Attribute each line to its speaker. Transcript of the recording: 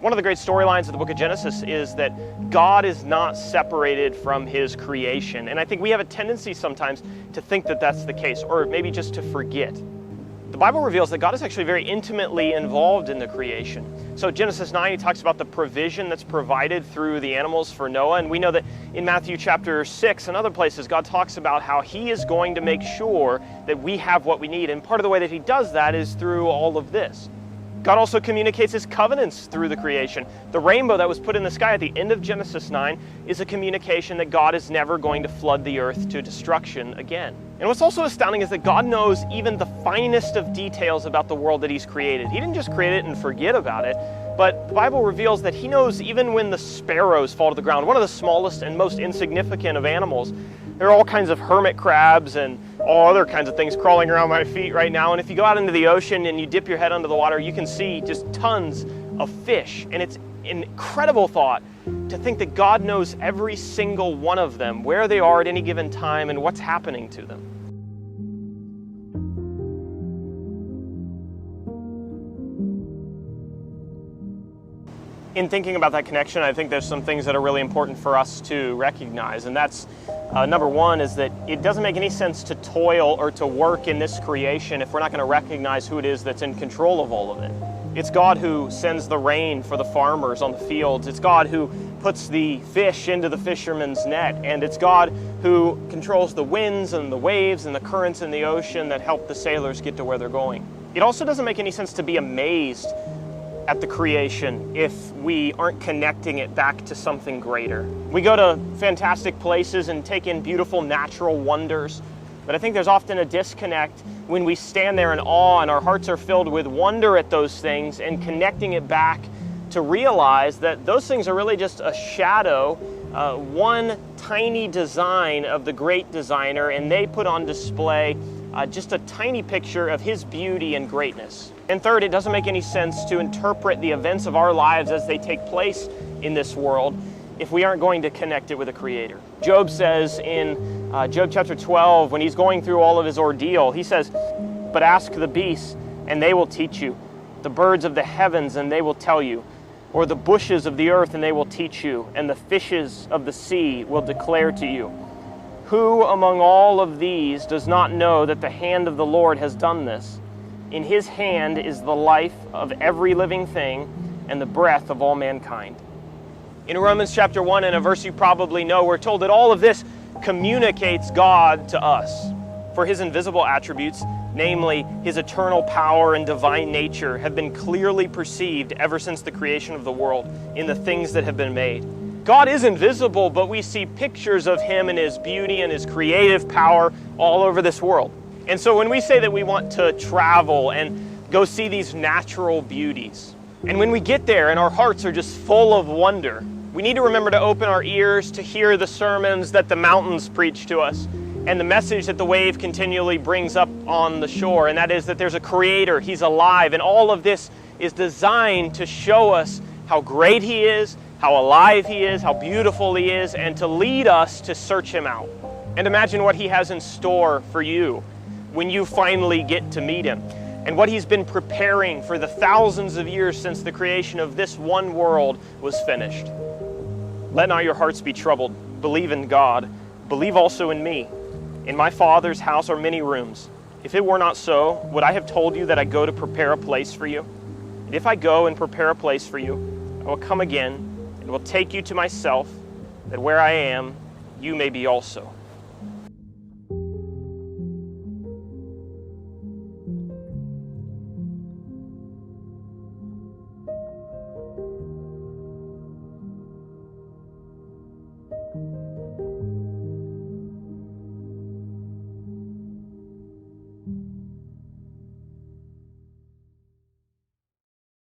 Speaker 1: One of the great storylines of the book of Genesis is that God is not separated from his creation. And I think we have a tendency sometimes to think that that's the case, or maybe just to forget. The Bible reveals that God is actually very intimately involved in the creation. So Genesis 9, he talks about the provision that's provided through the animals for Noah. And we know that in Matthew chapter 6 and other places, God talks about how he is going to make sure that we have what we need. And part of the way that he does that is through all of this. God also communicates his covenants through the creation. The rainbow that was put in the sky at the end of Genesis 9 is a communication that God is never going to flood the earth to destruction again. And what's also astounding is that God knows even the finest of details about the world that he's created. He didn't just create it and forget about it, but the Bible reveals that he knows even when the sparrows fall to the ground, one of the smallest and most insignificant of animals. There are all kinds of hermit crabs and all other kinds of things crawling around my feet right now. And if you go out into the ocean and you dip your head under the water, you can see just tons of fish. And it's an incredible thought to think that God knows every single one of them, where they are at any given time and what's happening to them. In thinking about that connection, I think there's some things that are really important for us to recognize. And that's number one is that it doesn't make any sense to toil or to work in this creation if we're not going to recognize who it is that's in control of all of it. It's God who sends the rain for the farmers on the fields. It's God who puts the fish into the fisherman's net. And it's God who controls the winds and the waves and the currents in the ocean that help the sailors get to where they're going. It also doesn't make any sense to be amazed at the creation if we aren't connecting it back to something greater. We go to fantastic places and take in beautiful natural wonders, but I think there's often a disconnect when we stand there in awe and our hearts are filled with wonder at those things and connecting it back to realize that those things are really just a shadow, one tiny design of the great designer, and they put on display just a tiny picture of his beauty and greatness. And third, it doesn't make any sense to interpret the events of our lives as they take place in this world if we aren't going to connect it with a creator. Job says in Job chapter 12, when he's going through all of his ordeal, he says, "But ask the beasts, and they will teach you, the birds of the heavens, and they will tell you, or the bushes of the earth, and they will teach you, and the fishes of the sea will declare to you. Who among all of these does not know that the hand of the Lord has done this? In his hand is the life of every living thing and the breath of all mankind." In Romans chapter 1, in a verse you probably know, we're told that all of this communicates God to us. For his invisible attributes, namely his eternal power and divine nature, have been clearly perceived ever since the creation of the world in the things that have been made. God is invisible, but we see pictures of him and his beauty and his creative power all over this world. And so when we say that we want to travel and go see these natural beauties, and when we get there and our hearts are just full of wonder, we need to remember to open our ears to hear the sermons that the mountains preach to us and the message that the wave continually brings up on the shore, and that is that there's a creator, he's alive, and all of this is designed to show us how great he is, how alive he is, how beautiful he is, and to lead us to search him out. And imagine what he has in store for you when you finally get to meet him, and what he's been preparing for the thousands of years since the creation of this one world was finished. Let not your hearts be troubled. Believe in God. Believe also in me. In my Father's house are many rooms. If it were not so, would I have told you that I go to prepare a place for you? And if I go and prepare a place for you, I will come again and will take you to myself, that where I am, you may be also.